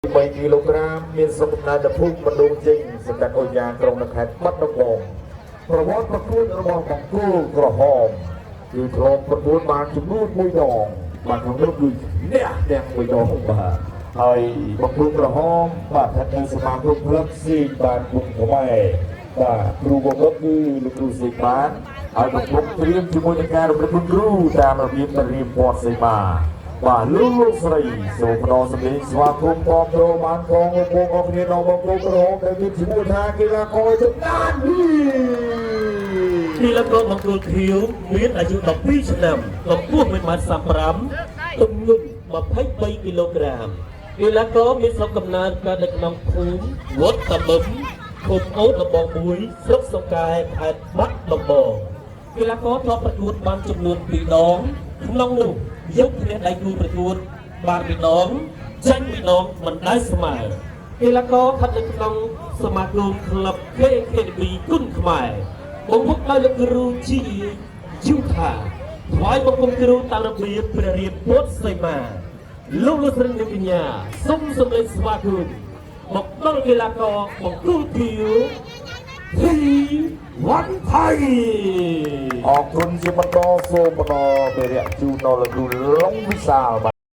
3 គីឡូក្រាមមានសុខភាពដែលភូមិបណ្ដុំចេញសង្កាត់អូយ៉ាក្រុងនៅខេត្តបាត់ដំបងប្រវត្តិប្រកួតរបស់បង្គោលក្រហមគឺធ្លាប់ប្រកួតបានចំនួន1 ដងបាទក្នុងនោះគឺអ្នកទាំង1 ដងបាទហើយបង្គោលក្រហមបាទថានៅសមាគមក្លឹបស៊ីបានគុំខ្មែរបាទគ្រូបង្វឹកគឺលោកគ្រូសេបានហើយបង្វឹកត្រៀមជាមួយនឹងការរំលឹកគុណគ្រូតាមរបៀបរៀបព័ទ្ធសេបាបាទលោកស្រីសូមផ្ដល់សម្លេងស្វាគមន៍គ្រប់គ្រងបានកងលោកបងប្អូនគ្នានៅបង្គោលក្រហមដែលមានឈ្មោះថាកីឡាករចំណានកីឡាករបង្គោលខៀវមានអាយុ12 ឆ្នាំកម្ពស់1.35 ម៉ែត្រទម្ងន់23 គីឡូក្រាមកីឡាករមានស្រុកកំណើតកើតនៅក្នុងភូមិវត្តតាបឹមភូមិអូតដំបង1ស្រុកសង្កែខេត្តបាត់ដំបងកីឡាករធ្លាប់ប្រកួតបានចំនួន2 ដងក្នុងនោះយកឈ្នះដៃគូប្រកួតបាន2 ដងចាញ់2 ដងមិនដែលស្មើកីឡាករស្ថិតនៅក្នុងសមាគមក្លឹប KKB គុណខ្មែរបង្វឹកដោយលោកគ្រូជីយូថាថ្វាយបង្គំគ្រូតាមរបៀបព្រះរាជពុទ្ធសីមាលោកស្រីនិងកញ្ញាសូមសម្លេងស្វាគមន៍មកដល់កីឡាករបង្គោលខៀវទីវ៉ាន់ថៃអរគុណជាបន្តសូមបន្តពេលជូនដល់លោកគ្រូឡុងវិសាល